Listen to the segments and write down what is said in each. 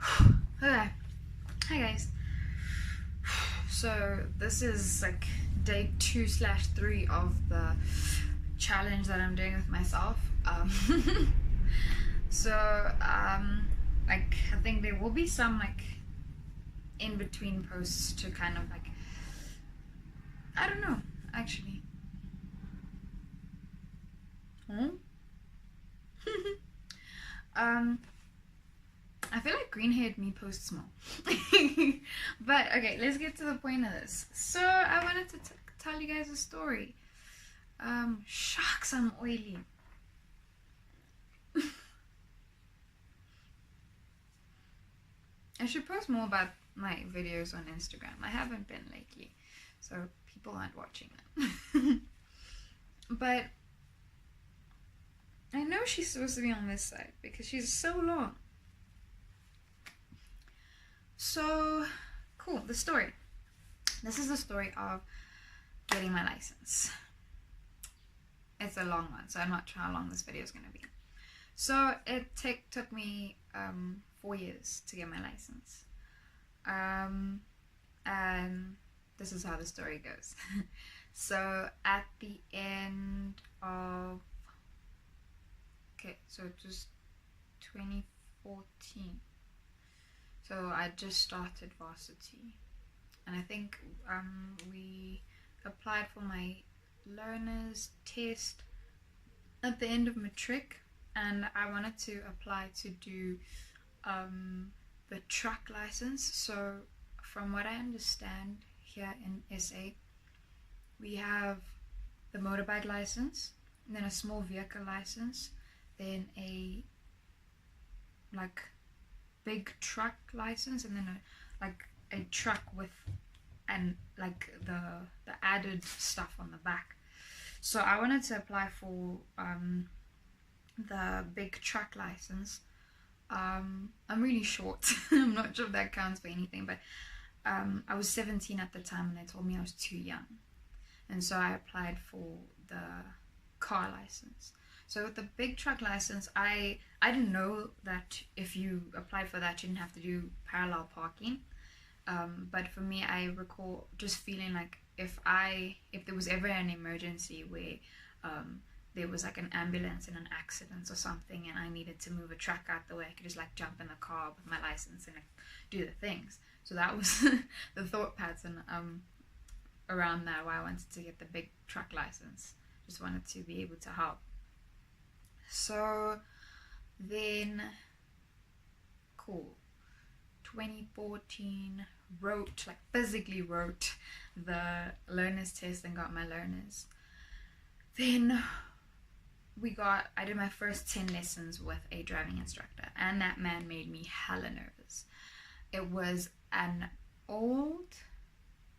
Okay. Hi guys. So this is like day 2/3 of the challenge that I'm doing with myself. Like I think there will be some like in between posts to kind of like, I don't know actually. um I feel like green-haired me posts more. But okay, let's get to the point of this. So I wanted to tell you guys a story. Shucks, I'm oily. I should post more about my videos on Instagram. I haven't been lately, so people aren't watching them. But I know she's supposed to be on this side because she's so long. So, cool, the story. This is the story of getting my license. It's a long one, so I'm not sure how long this video is going to be. So, it took me 4 years to get my license. And this is how the story goes. So, at the end of... Okay, so it was 2014. So I just started varsity, and I think we applied for my learner's test at the end of matric, and I wanted to apply to do the truck license. So from what I understand, here in SA we have the motorbike license, and then a small vehicle license, then a like big truck license, and then a truck with and like the added stuff on the back. So I wanted to apply for the big truck license. I'm really short. I'm not sure if that counts for anything, but I was 17 at the time, and they told me I was too young, and so I applied for the car license. So with the big truck license, I didn't know that if you applied for that, you didn't have to do parallel parking. But for me, I recall just feeling like if there was ever an emergency where there was like an ambulance in an accident or something, and I needed to move a truck out the way, I could just like jump in the car with my license and like, do the things. So that was the thought pattern around that, why I wanted to get the big truck license. Just wanted to be able to help. So then, cool, 2014, physically wrote the learner's test and got my learners. Then I did my first 10 lessons with a driving instructor, and that man made me hella nervous. It was an old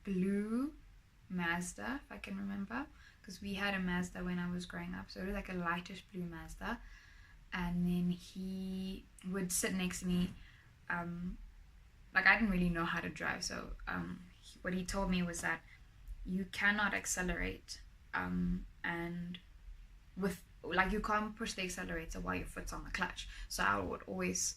blue Mazda, if I can remember, because we had a Mazda when I was growing up, so it was like a lightish blue Mazda. And then he would sit next to me. Like I didn't really know how to drive, so what he told me was that you cannot accelerate, and with like you can't push the accelerator while your foot's on the clutch. So I would always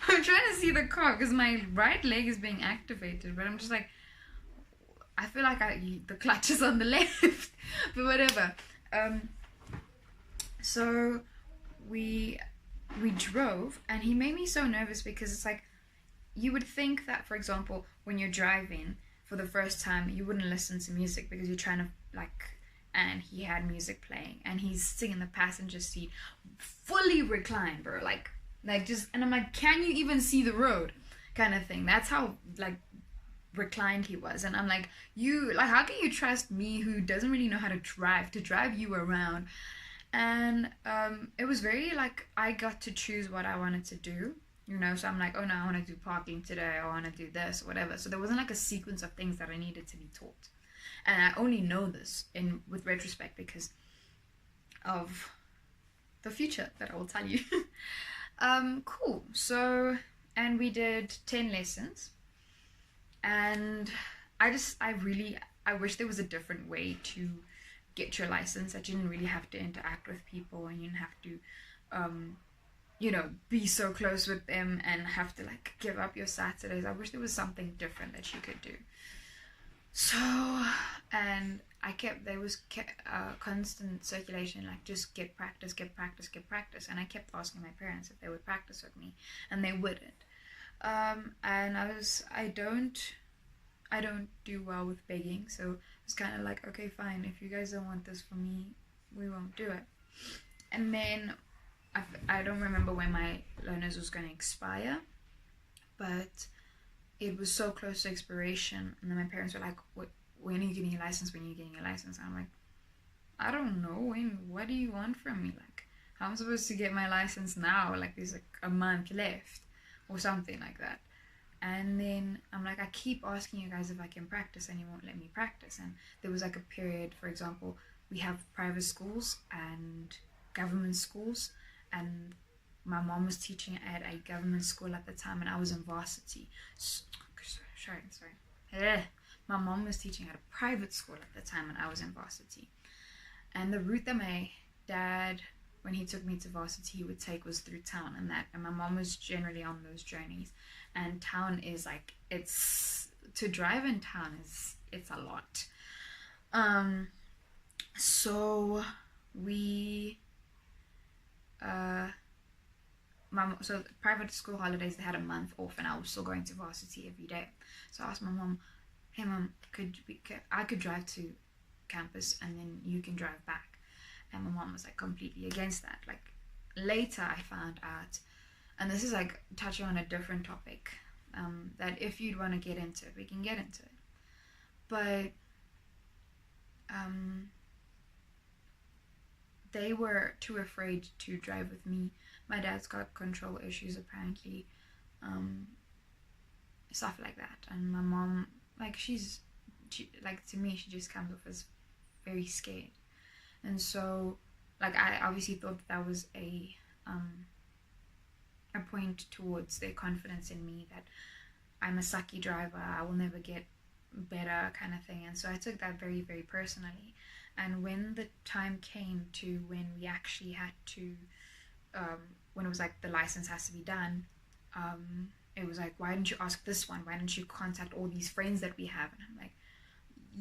I'm trying to see the car because my right leg is being activated, but I'm just like, I feel like the clutch is on the left, but whatever. So we drove, and he made me so nervous because it's like, you would think that, for example, when you're driving for the first time, you wouldn't listen to music because you're trying to like, and he had music playing, and he's sitting in the passenger seat, fully reclined, bro, like just, and I'm like, can you even see the road, kind of thing. That's how like reclined he was. And I'm like, how can you trust me, who doesn't really know how to drive you around? And it was very like, I got to choose what I wanted to do, so I'm like, oh no, I want to do parking today, I want to do this, whatever. So there wasn't like a sequence of things that I needed to be taught, and I only know this with retrospect because of the future that I will tell you. Cool. So, and we did 10 lessons, and I wish there was a different way to get your license, that you didn't really have to interact with people, and you didn't have to be so close with them and have to like give up your Saturdays. I wish there was something different that you could do. So, and there was constant circulation, like just get practice, get practice, get practice. And I kept asking my parents if they would practice with me, and they wouldn't. And I don't do well with begging, so it's kind of like, okay, fine, if you guys don't want this for me, we won't do it. And then I don't remember when my learners was going to expire, but it was so close to expiration, and then my parents were like, when are you getting your license, when are you getting your license? And I'm like, I don't know, what do you want from me? Like, how am I supposed to get my license now? Like, there's like a month left or something like that. And then I'm like, I keep asking you guys if I can practice, and you won't let me practice. And there was like a period, for example, we have private schools and government schools, and my mom was teaching at a government school at the time, and I was in varsity. Sorry. My mom was teaching at a private school at the time, and I was in varsity. And the route that my dad, when he took me to varsity, he would take was through town, and my mom was generally on those journeys. And town is like, to drive in town it's a lot. So we so the private school holidays, they had a month off, and I was still going to varsity every day. So I asked my mom, hey mom, I could drive to campus and then you can drive back. And my mom was like completely against that. Like, later I found out, and this is like touching on a different topic, that if you'd want to get into it, we can get into it. But they were too afraid to drive with me. My dad's got control issues apparently, stuff like that. And my mom, like, she to me, she just comes off as very scared. And so, like, I obviously thought that was a point towards their confidence in me, that I'm a sucky driver, I will never get better, kind of thing. And so I took that very, very personally. And when the time came to when we actually had to, when it was like the license has to be done, it was like, why didn't you ask this one? Why didn't you contact all these friends that we have? And I'm like,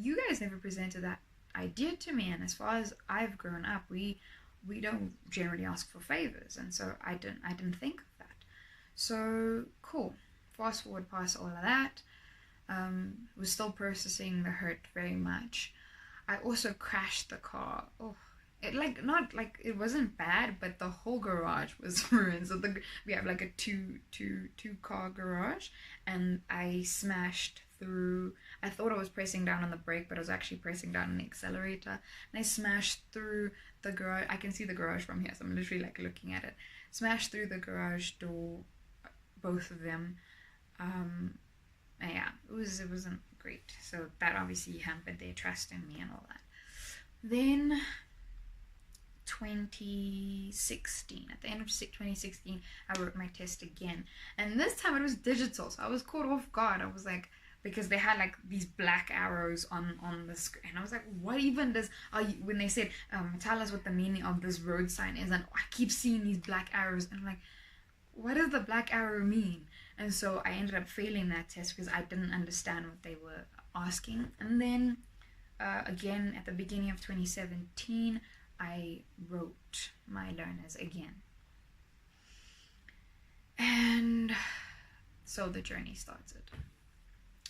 you guys never presented that idea to me. And as far as I've grown up, we don't generally ask for favors. And so I didn't think of that. So cool. Fast forward past all of that. Was still processing the hurt very much. I also crashed the car. Oh, it wasn't bad, but the whole garage was ruined. So we have like a two car garage, and I smashed through. I thought I was pressing down on the brake, but I was actually pressing down on the accelerator, and I smashed through the garage. I can see the garage from here, so I'm literally like looking at it. Smashed through the garage door, both of them. Yeah, it wasn't great. So that obviously hampered their trust in me and all that. Then 2016, at the end of 2016, I wrote my test again, and this time it was digital, so I was caught off guard. I was like, because they had like these black arrows on the screen, and I was like, what even when they said, tell us what the meaning of this road sign is, and I keep seeing these black arrows, and I'm like, what does the black arrow mean? And so I ended up failing that test because I didn't understand what they were asking. And then again at the beginning of 2017, I wrote my learners again, and so the journey started.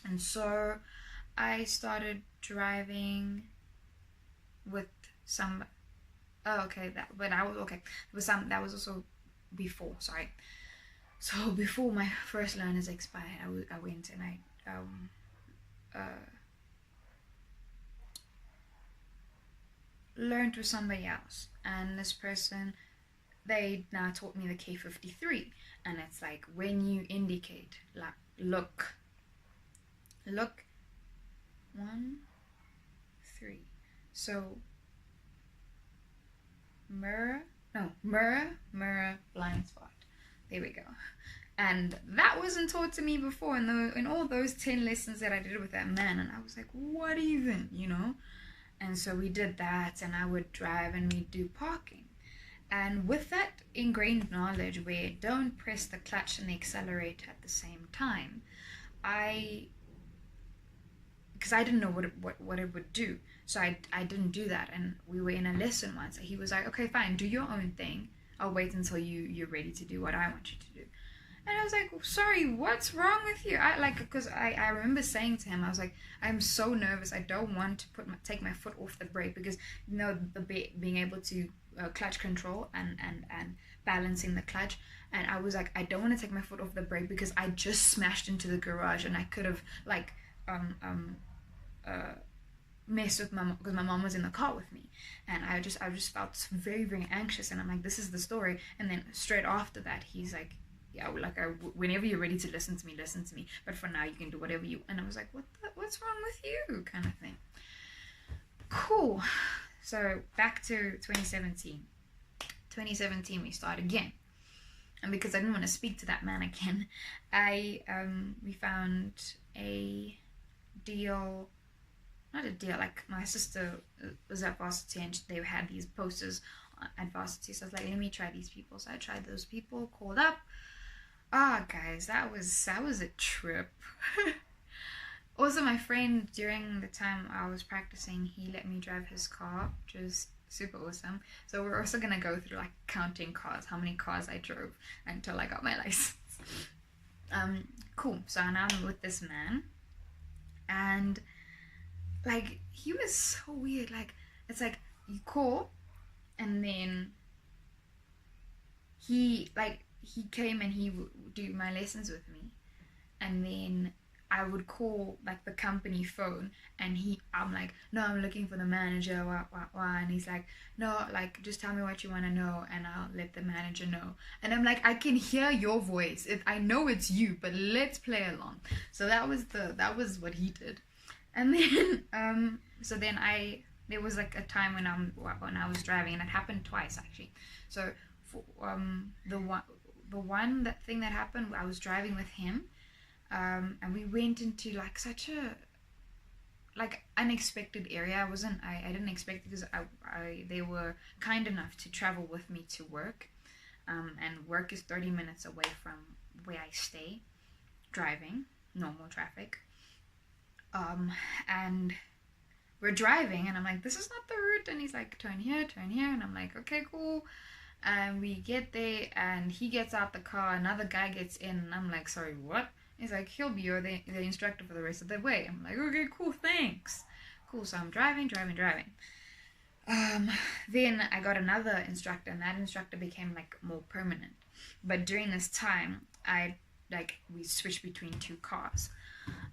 And so I started driving with some that was also before, sorry. So before my first learners expired, I went and I learned with somebody else, and this person, they now taught me the K53, and it's like when you indicate, like look 1 3, so mirror, blind spot. There we go. And that wasn't taught to me before in all those 10 lessons that I did with that man. And I was like, what even, And so we did that, and I would drive and we'd do parking. And with that ingrained knowledge where don't press the clutch and the accelerator at the same time, because I didn't know what it would do. So I didn't do that. And we were in a lesson once. He was like, okay, fine, do your own thing. I'll wait until you're ready to do what I want you to do. And I was like, sorry, what's wrong with you? Because I remember saying to him, I was like, I'm so nervous. I don't want to take my foot off the brake, because, you know, being able to clutch control and balancing the clutch. And I was like, I don't want to take my foot off the brake because I just smashed into the garage, and I could have like messed with my mom, because my mom was in the car with me, and I just felt very, very anxious. And I'm like, this is the story. And then straight after that, he's like, yeah, like, whenever you're ready to listen to me, but for now you can do whatever you. And I was like, what's wrong with you, kind of thing. Cool. So back to 2017 we start again, and because I didn't want to speak to that man again, we found a deal, not a deal, like my sister was at varsity and they had these posters at varsity, so I was like, let me try these people. So I tried those people, called up. Guys, that was a trip. Also, my friend, during the time I was practicing, he let me drive his car, which was super awesome. So we're also gonna go through like counting cars, how many cars I drove until I got my license. Cool. So now I'm with this man, and like, he was so weird. Like, it's like you call, and then he came and he would do my lessons with me, and then I would call like the company phone, and I'm like, no, I'm looking for the manager, and he's like, no, like, just tell me what you want to know and I'll let the manager know. And I'm like, I can hear your voice, I know it's you, but let's play along. So that was what he did. And then so then there was like a time when I was driving, and it happened twice actually. So for, the thing that happened, I was driving with him, and we went into like such a like unexpected area. I didn't expect it, because they were kind enough to travel with me to work, and work is 30 minutes away from where I stay, driving normal traffic, and we're driving, and I'm like, this is not the route, and he's like, turn here, and I'm like, okay, cool. And we get there, and he gets out the car, another guy gets in, and I'm like, sorry, what? He's like, he'll be the instructor for the rest of the way. I'm like, okay, cool, thanks. Cool, so I'm driving. Then I got another instructor, and that instructor became like more permanent. But during this time, we switched between two cars.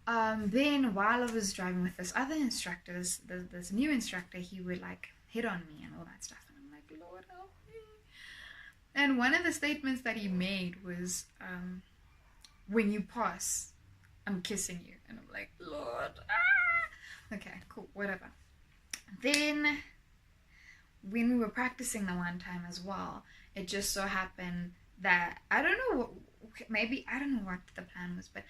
Then while I was driving with this other instructor, this new instructor, he would like hit on me and all that stuff. And I'm like, Lord help me. And one of the statements that he made was, when you pass, I'm kissing you. And I'm like, Lord, okay, cool, whatever. Then when we were practicing the one time as well, it just so happened that, I don't know what the plan was, but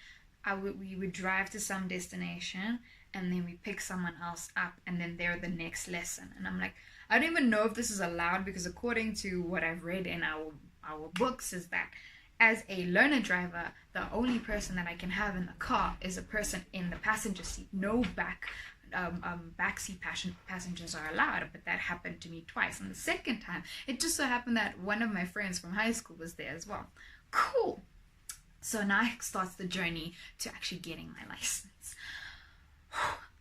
we would drive to some destination, and then we pick someone else up, and then they're the next lesson. And I'm like, I don't even know if this is allowed, because according to what I've read in our books is that as a learner driver, the only person that I can have in the car is a person in the passenger seat. No backseat passengers are allowed, but that happened to me twice. And the second time, it just so happened that one of my friends from high school was there as well. Cool. So now starts the journey to actually getting my license.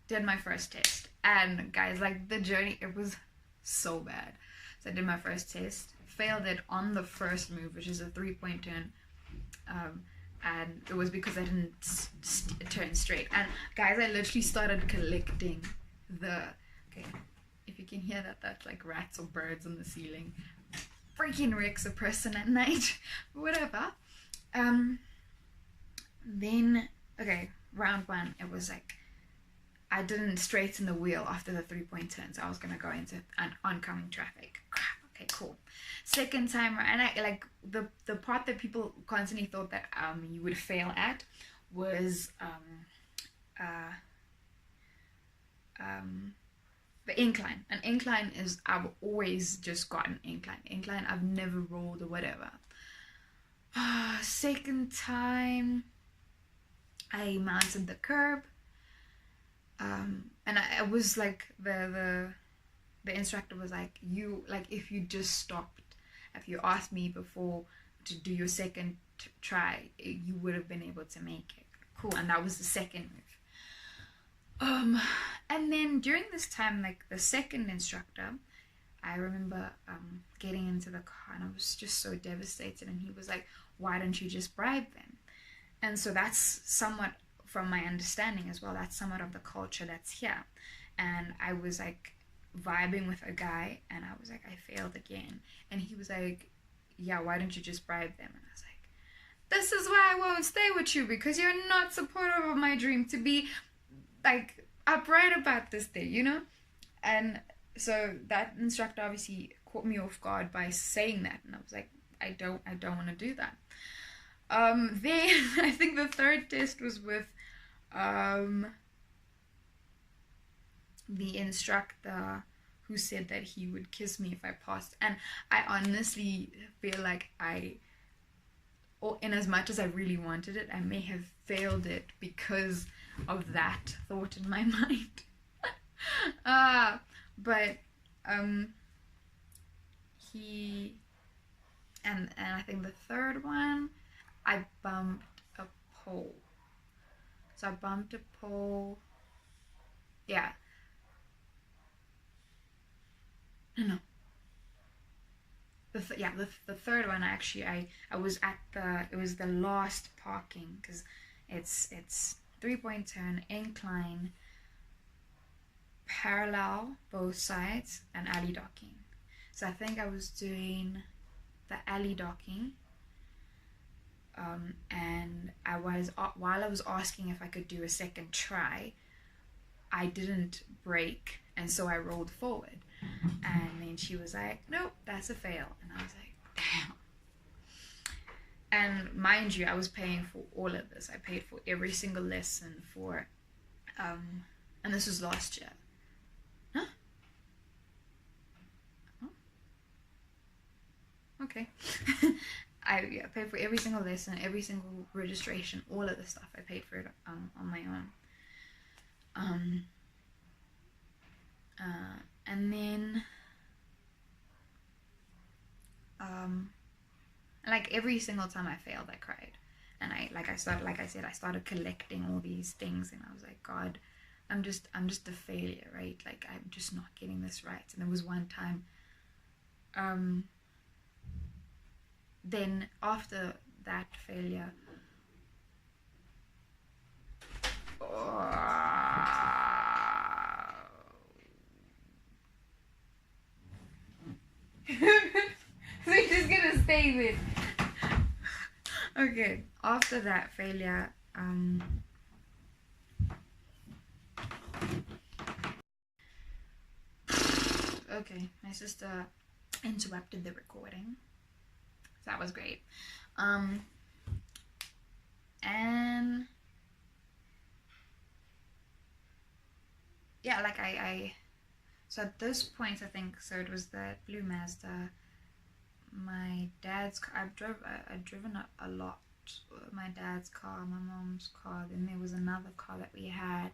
Did my first test, and guys, like, the journey, it was so bad. So I did my first test, failed it on the first move, which is a 3-point turn, and it was because I didn't turn straight. And guys, I literally started collecting if you can hear that, that's like rats or birds on the ceiling. Freaking wrecks a person at night. Whatever. Then, okay, round one, it was like, I didn't straighten the wheel after the 3-point turn, so I was gonna go into oncoming traffic. Crap. Okay, cool. Second time, and I like the part that people constantly thought that you would fail at was the incline. An incline is, I've always just gotten incline. I've never rolled or whatever. Second time I mounted the curb, and I was like, the instructor was like, you, like, if you just stopped, if you asked me before to do your second try, you would have been able to make it. Cool. And that was the second move. And then during this time, like the second instructor, I remember getting into the car, and I was just so devastated, and he was like, why don't you just bribe them? And so that's somewhat, from my understanding as well, that's somewhat of the culture that's here. And I was like vibing with a guy, and I was like, I failed again. And he was like, yeah, why don't you just bribe them? And I was like, this is why I won't stay with you, because you're not supportive of my dream to be like upright about this thing, you know? And so that instructor obviously caught me off guard by saying that, and I was like, I don't want to do that. Then I think the third test was with the instructor who said that he would kiss me if I passed. And I honestly feel like in as much as I really wanted it, I may have failed it because of that thought in my mind. But he, and I think the third one, I bumped a pole. So I bumped a pole. Yeah. No. The third one, actually, I was at it was the last parking, because it's 3-point turn, incline, parallel both sides, and alley docking. So I think I was doing the alley docking, and while I was asking if I could do a second try, I didn't brake, and so I rolled forward. And then she was like, nope, that's a fail. And I was like, damn. And mind you, I was paying for all of this. I paid for every single lesson for, and this was last year. Huh? Oh. Okay. I paid for every single lesson, every single registration, all of the stuff. I paid for it on my own. And then like every single time I failed, I cried, and I started collecting all these things, and I was like, God, I'm just a failure, right? Like, I'm just not getting this right. And there was one time, then after that failure, we're just gonna stay with. Okay, after that failure, okay, my sister interrupted the recording. So that was great. And yeah, like so at this point, I think, so it was the blue Mazda, my dad's car. I've driven a lot. My dad's car, my mom's car, then there was another car that we had,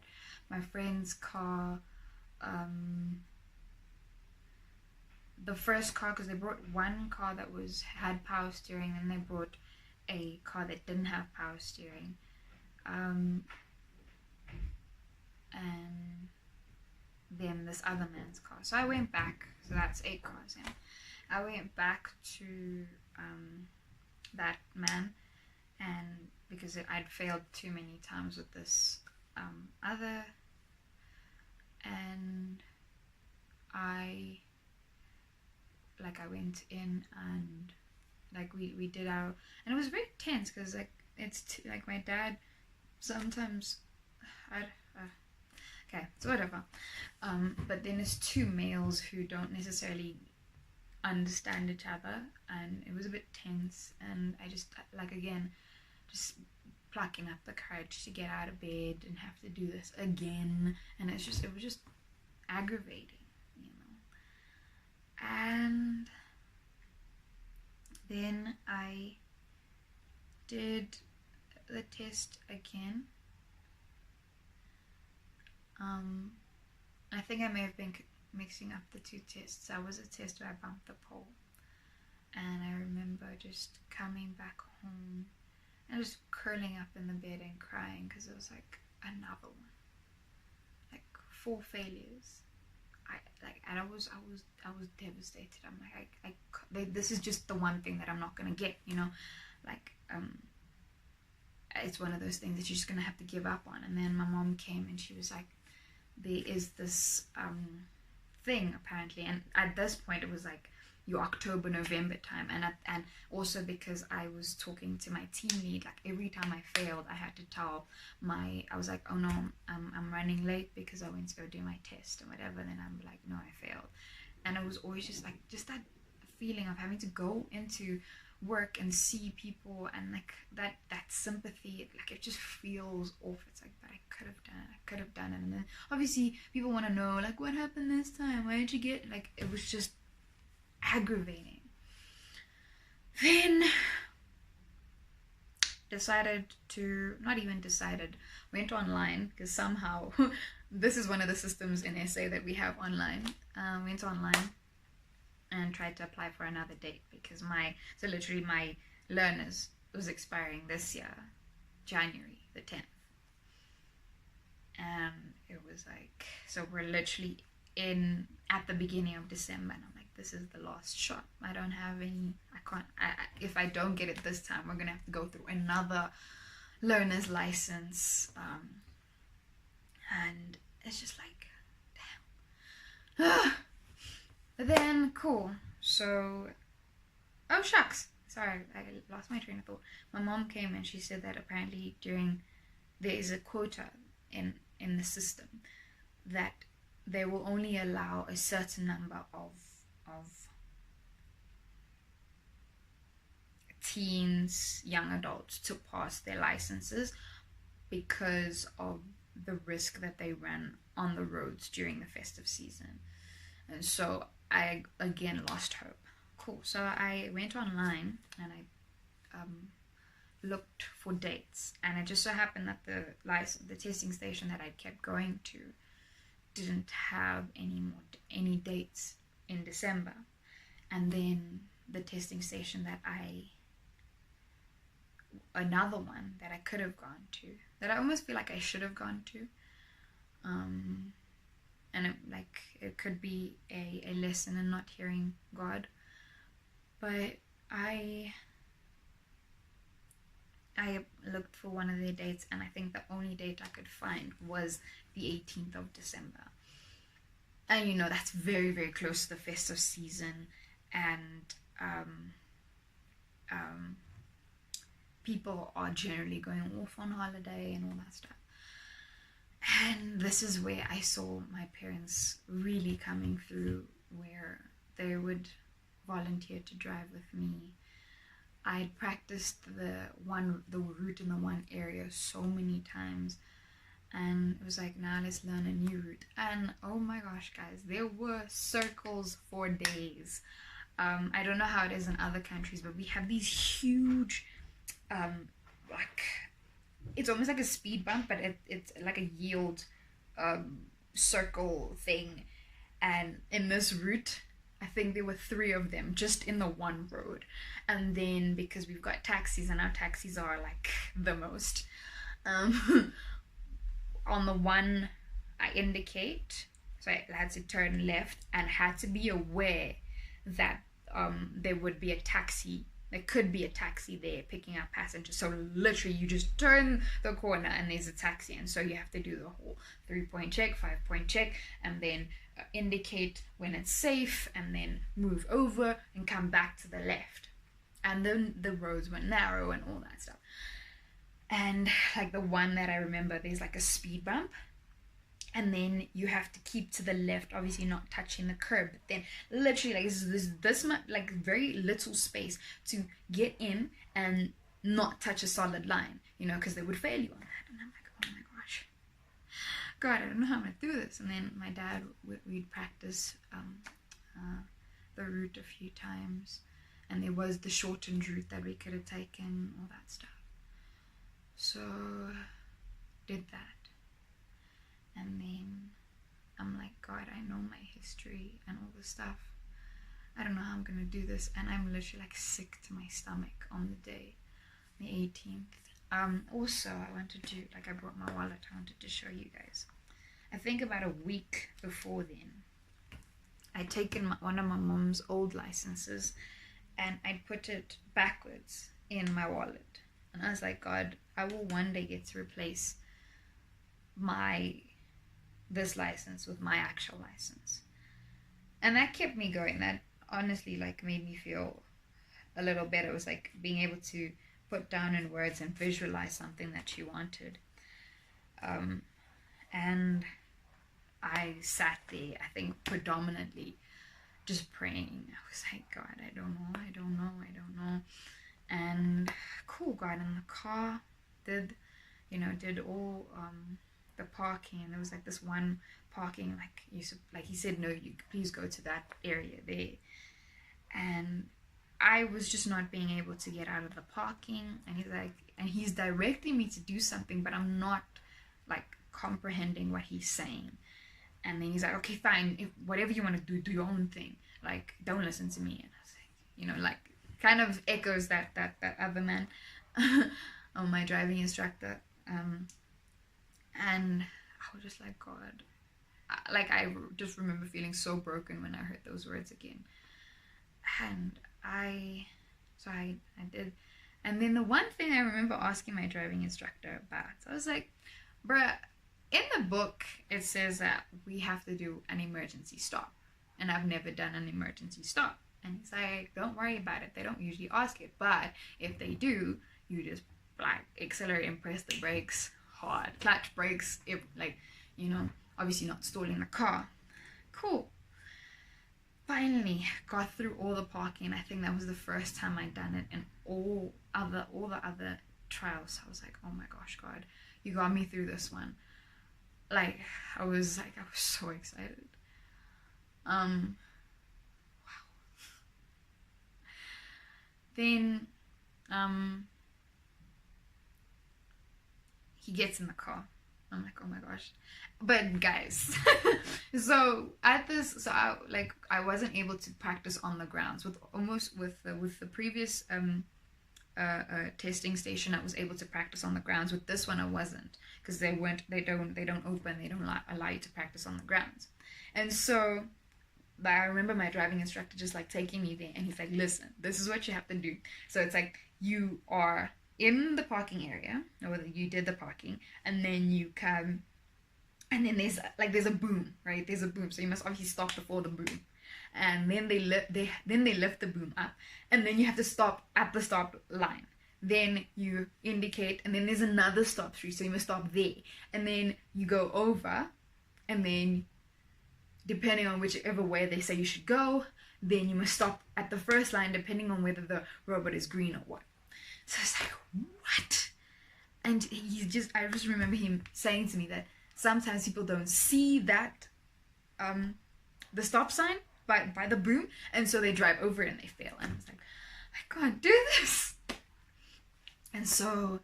my friend's car, the first car, because they brought one car that had power steering, and they brought a car that didn't have power steering, and then this other man's car. So I went back, so that's 8 cars in. I went back to that man, and because I'd failed too many times with this other, and I went in, and like we did our, and it was very tense, because like it's like my dad sometimes okay, so whatever, but then there's 2 males who don't necessarily understand each other, and it was a bit tense, and I just, like, again, just plucking up the courage to get out of bed and have to do this again, and it was just aggravating. did the test again. I think I may have been mixing up the two tests. That was a test where I bumped the pole, and I remember just coming back home and just curling up in the bed and crying because it was like another one, like 4 failures. I was devastated. I'm like, this is just the one thing that I'm not gonna get, you know, like it's one of those things that you're just gonna have to give up on. And then my mom came and she was like, there is this thing apparently, and at this point it was like your October, November time, and also because I was talking to my team lead, like every time I failed I had to tell I was like, oh no, I'm running late because I went to go do my test and whatever, and then I'm like, no, I failed. And it was always just like, just that feeling of having to go into work and see people, and like that sympathy, like it just feels off. It's like, but I could have done it. And then obviously people want to know, like, what happened this time, why did you get, like, it was just aggravating. Then went online, because somehow this is one of the systems in SA that we have online. Went online and tried to apply for another date, because my learners was expiring this year, January the 10th. And it was like, so we're literally at the beginning of December, and I'm like, this is the last shot. I don't have any, if I don't get it this time, we're gonna have to go through another learner's license. And it's just like, damn. But then, cool. So, oh shucks, sorry, I lost my train of thought. My mom came and she said that apparently there is a quota in the system that they will only allow a certain number of teens, young adults, to pass their licenses because of the risk that they run on the roads during the festive season. And so I again lost hope. Cool. So I went online and I looked for dates, and it just so happened that the testing station that I kept going to didn't have any dates in December. And then the testing station another one that I could have gone to, that I almost feel like I should have gone to, and it could be a lesson in not hearing God. But I looked for one of their dates, and I think the only date I could find was the 18th of December. And you know, that's very, very close to the festive season, and people are generally going off on holiday and all that stuff. And this is where I saw my parents really coming through, where they would volunteer to drive with me. I had practiced the route in the one area so many times, and it was like, now let's learn a new route. And oh my gosh, guys, there were circles for days. I don't know how it is in other countries, but we have these huge like, it's almost like a speed bump, but it's like a yield circle thing. And in this route, I think there were 3 of them just in the one road. And then because we've got taxis, and our taxis are like the most, on the one I indicate, so I had to turn left and had to be aware that there would be a taxi. There could be a taxi there picking up passengers. So literally you just turn the corner and there's a taxi, and so you have to do the whole 3-point check, 5-point check, and then indicate when it's safe, and then move over and come back to the left. And then the roads were narrow and all that stuff. And like the one that I remember, there's like a speed bump, and then you have to keep to the left, obviously not touching the curb, but then literally like this much, like very little space to get in and not touch a solid line, you know, because they would fail you on that. And I'm like, oh my gosh, God, I don't know how I'm gonna do this. And then my dad, we'd practice the route a few times, and there was the shortened route that we could have taken, all that stuff. So did that. And then I'm like, God, I know my history and all this stuff. I don't know how I'm gonna do this. And I'm literally like sick to my stomach on the day, the 18th. Also, I wanted to, like, I brought my wallet. I wanted to show you guys. I think about a week before then, I'd taken one of my mom's old licenses and I'd put it backwards in my wallet. And I was like, God, I will one day get to replace this license with my actual license. And that kept me going. That honestly like made me feel a little better. It was like being able to put down in words and visualize something that you wanted. And I sat there, I think predominantly just praying. I was like, God, I don't know. And cool, got in the car, did all the parking. And there was like this one parking, like he said, no, you please go to that area there. And I was just not being able to get out of the parking. And he's directing me to do something, but I'm not like comprehending what he's saying. And then he's like, okay, fine, whatever you want to do your own thing. Like, don't listen to me. And I was like, like, kind of echoes that other man, my driving instructor. And I was just like, God. I just remember feeling so broken when I heard those words again. And I did. And then the one thing I remember asking my driving instructor about, I was like, bruh, in the book, it says that we have to do an emergency stop. And I've never done an emergency stop. And he's like, don't worry about it. They don't usually ask it. But if they do, you just like accelerate and press the brakes hard. Clutch brakes, obviously not stalling the car. Cool. Finally got through all the parking. I think that was the first time I'd done it. And all the other trials, I was like, oh my gosh, God, you got me through this one. I was so excited. Wow. Then he gets in the car. I'm like, oh my gosh. But guys, so I wasn't able to practice on the grounds with the previous testing station. I was able to practice on the grounds. With this one I wasn't, because they don't allow you to practice on the grounds. And so I remember my driving instructor just like taking me there, and he's like, listen, this is what you have to do. So it's like, you are in the parking area, or you did the parking, and then you come, and then there's a boom, right? There's a boom, so you must obviously stop before the boom. And then they lift the boom up, and then you have to stop at the stop line. Then you indicate, and then there's another stop street, so you must stop there. And then you go over, and then depending on whichever way they say you should go, then you must stop at the first line, depending on whether the robot is green or what. So it's like, what? And I just remember him saying to me that sometimes people don't see that the stop sign by the boom, and so they drive over it and they fail. And I was like, I can't do this. And so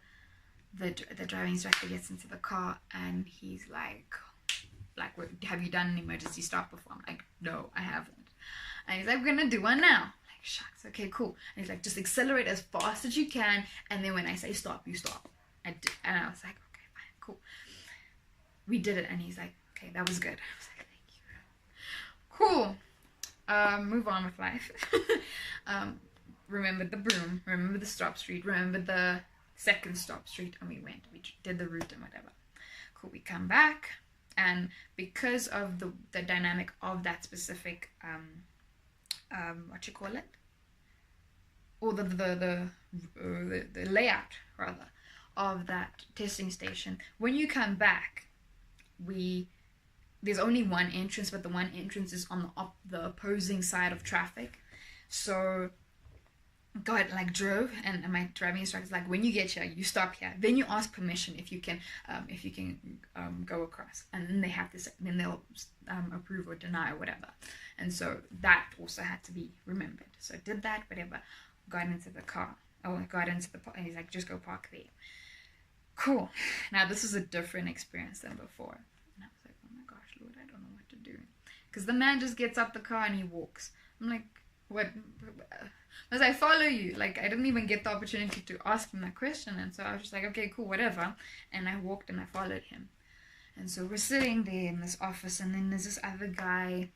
the driving instructor gets into the car, and he's like, have you done an emergency stop before? I'm like, no, I haven't. And he's like, we're gonna do one now. I'm like, shucks, okay, cool. And he's like, just accelerate as fast as you can, and then when I say stop, you stop. I did, and I was like, okay, fine, cool. We did it, and he's like, okay, that was good. I was like, thank you. Cool. Move on with life. Remember the broom, remember the stop street, remember the second stop street, and we did the route and whatever. Cool, we come back, and because of the dynamic of that specific what you call it, or the layout rather of that testing station, when you come back, there's only one entrance, but the one entrance is on the opposing side of traffic. So God drove, and my driving instructor's like, when you get here, you stop here, then you ask permission if you can go across, and then then they'll approve or deny or whatever. And so that also had to be remembered. So I did that, whatever, got into the car, and he's like, just go park there. cool. Now this is a different experience than before. And I was like, oh my gosh, Lord, I don't know what to do. Because the man just gets up the car and he walks. I'm like, what? As I follow you, like I didn't even get the opportunity to ask him that question, and so I was just like, okay, cool, whatever. And I walked and I followed him. And so we're sitting there in this office, and then there's this other guy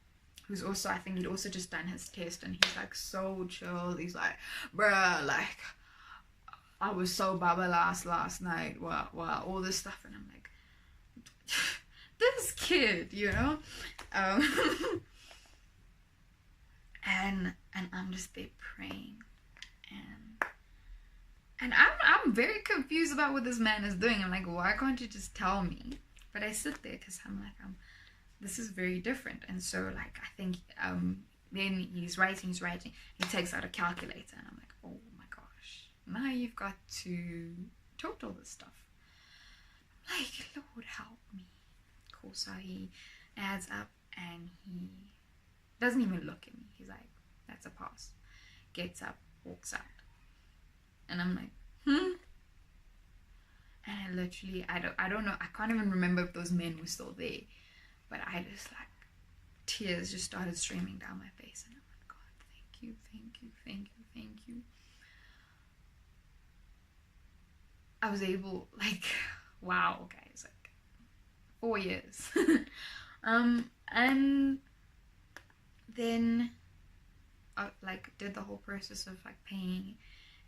who's also, I think he'd also just done his test, and he's like so chill. He's like, bruh, like I was so baba last night, wow, all this stuff. And I'm like, this kid, you know. And I'm just there praying, and I'm very confused about what this man is doing. I'm like, why can't you just tell me? But I sit there because I'm like, this is very different. And so like I think then he's writing, he takes out a calculator, and I'm like, oh my gosh, now you've got to total this stuff. I'm like, Lord help me. Cool. So he adds up and he doesn't even look at me. He's like, that's a pass. Gets up, walks out. And I'm like, And I literally, I don't know, I can't even remember if those men were still there. But I just like, tears just started streaming down my face. And I'm like, God, thank you. I was able, like, wow, guys, like, 4 years. And then I like did the whole process of like paying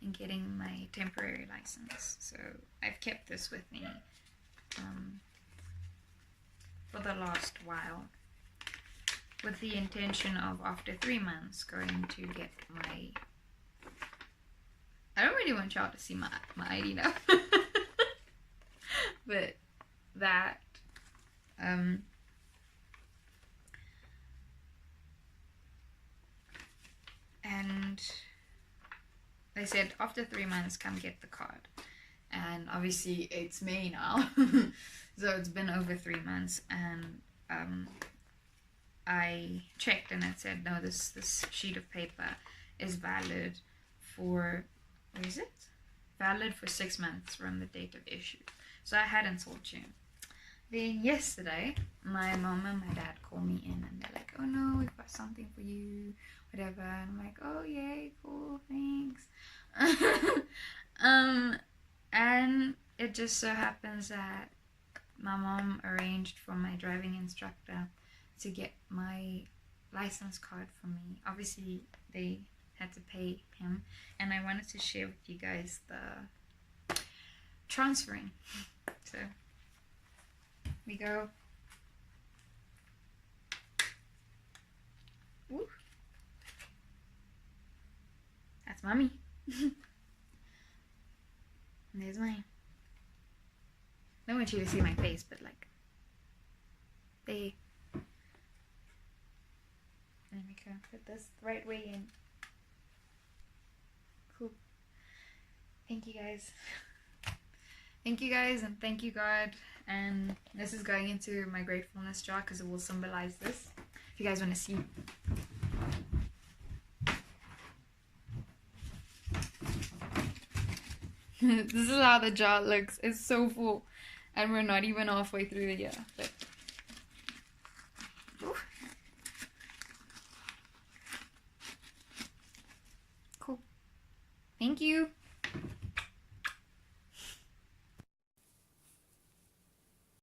and getting my temporary license. So I've kept this with me for the last while, with the intention of after 3 months going to get my, I don't really want y'all to see my ID now. But that and they said after 3 months come get the card. And obviously it's May now. So it's been over 3 months, and I checked and it said no, this sheet of paper is valid for, what is it? Valid for 6 months from the date of issue. So I had until June. Then yesterday, my mom and my dad called me in and they're like, oh no, we've got something for you, whatever. And I'm like, oh yay, cool, thanks. And it just so happens that my mom arranged for my driving instructor to get my license card for me. Obviously, they had to pay him, and I wanted to share with you guys the transferring. So we go. Ooh. That's mommy. And there's mine. I don't want you to see my face, but like, there. Let me go put this the right way in. Cool. Thank you guys. Thank you guys, and thank you God. And this is going into my gratefulness jar because it will symbolize this. If you guys want to see. This is how the jar looks. It's so full. And we're not even halfway through the year. But cool. Thank you.